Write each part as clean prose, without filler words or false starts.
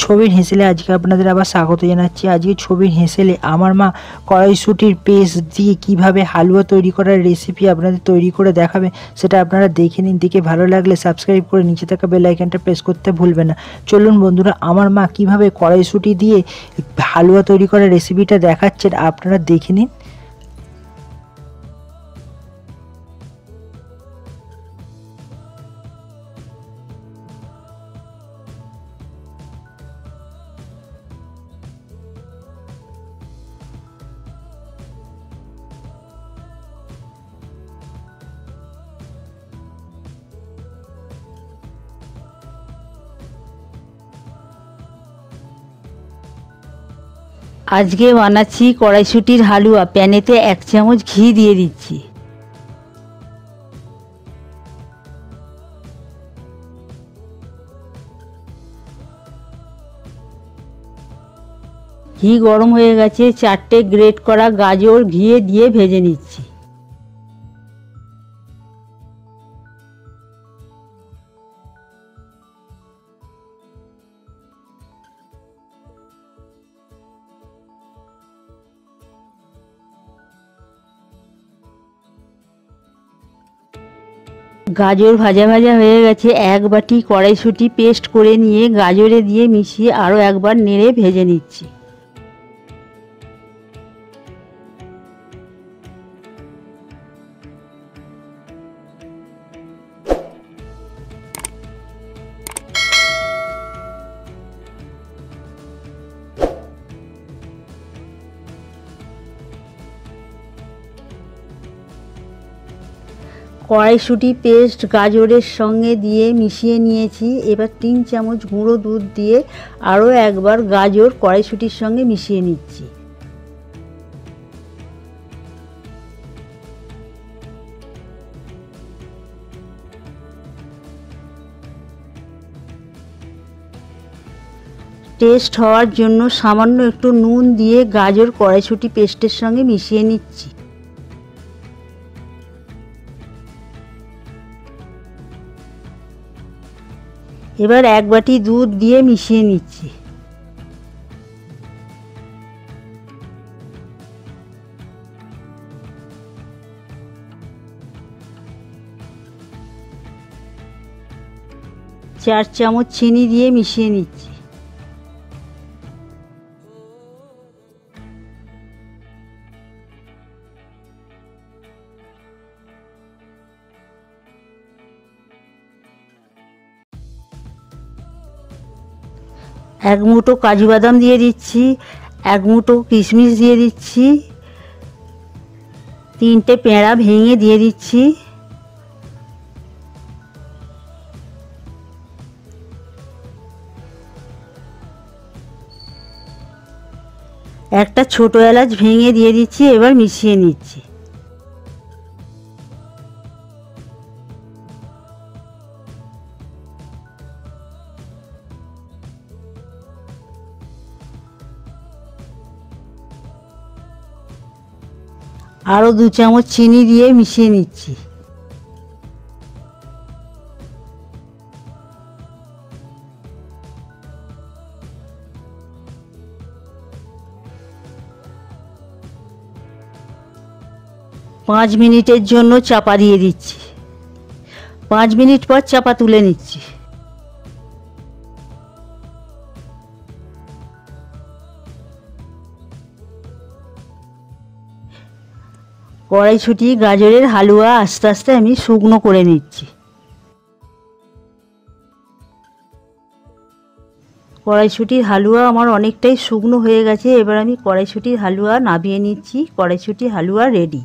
ছবির হেঁসেলে আজকে আপনাদের আবার স্বাগত জানাচ্ছি। আজকে ছবির হেঁসেলে আমার মা কড়াইশুঁটির পেস্ট দিয়ে কিভাবে হালুয়া তৈরি করার রেসিপি আপনাদের তৈরি করে দেখাবে, সেটা আপনারা দেখে নিন। দেখে ভালো লাগলে সাবস্ক্রাইব করে নিচে থাকা বেল আইকনটা প্রেস করতে ভুলবেন না। চলুন বন্ধুরা, আমার মা কিভাবে কড়াইশুঁটি দিয়ে হালুয়া তৈরি করার রেসিপিটা দেখাচ্ছেন আপনারা দেখে নিন। আজকে বানাচ্ছি কড়াইশুঁটির হালুয়া। প্যানেতে 1 চামচ ঘি দিয়ে দিচ্ছি। ঘি গরম হয়ে গেছে, 4টে গ্রেট করা গাজর ঘিয়ে দিয়ে ভেজে নিচ্ছি। গাজর ভাজা ভাজা হয়ে গেছে। 1 বাটি কড়াইশুঁটি পেস্ট করে নিয়ে গাজরে দিয়ে মিশিয়ে আরও একবার নেড়ে ভেজে নিচ্ছি। কড়াইশুঁটি পেস্ট গাজরের সঙ্গে দিয়ে মিশিয়ে নিয়েছি। এবার 3 চামচ গুঁড়ো দুধ দিয়ে আরও একবার গাজর কড়াইশুঁটির সঙ্গে মিশিয়ে নিচ্ছি। টেস্ট হওয়ার জন্য সামান্য একটু নুন দিয়ে গাজর কড়াইশুঁটি পেস্টের সঙ্গে মিশিয়ে নিচ্ছি। এবার 1 বাটি দুধ দিয়ে মিশিয়ে নিচ্ছি। চার চামচ চিনি দিয়ে মিশিয়ে নিচ্ছি। এক মুঠো কাজু বাদাম দিয়ে দিচ্ছি, 1 মুঠো কিশমিশ দিয়ে দিচ্ছি, 3টে পেঁড়া ভেঙে দিয়ে দিচ্ছি, একটা ছোট এলাচ ভেঙে দিয়ে দিচ্ছি। এবার মিশিয়ে নিচ্ছি। আরও 2 চামচ চিনি দিয়ে মিশিয়ে নিচ্ছি। পাঁচ মিনিটের জন্য চাপা দিয়ে দিচ্ছি। 5 মিনিট পর চাপা তুলে নিচ্ছি। কড়াইশুঁটি গাজরের হালুয়া আস্তে আস্তে আমি শুকনো করে নিচ্ছি। কড়াইশুঁটির হালুয়া আমার অনেকটাই শুকনো হয়ে গেছে। এবার আমি কড়াইশুঁটির হালুয়া নামিয়ে নিচ্ছি। কড়াইশুঁটির হালুয়া রেডি।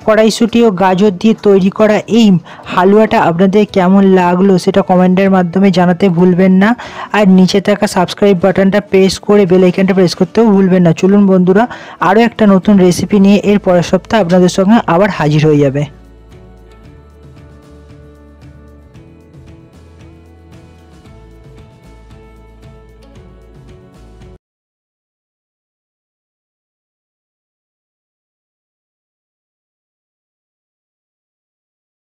কড়াইশুঁটি ও গাজর দিয়ে তৈরি করা এই হালুয়াটা আপনাদের কেমন লাগলো সেটা কমেন্টের মাধ্যমে জানাতে ভুলবেন না। আর নিচে থাকা সাবস্ক্রাইব বাটনটা প্রেস করে বেল আইকনটা প্রেস করতেও ভুলবেন না। চলুন বন্ধুরা, আরও একটা নতুন রেসিপি নিয়ে এর পরের সপ্তাহে আপনাদের সঙ্গে আবার হাজির হয়ে যাবে।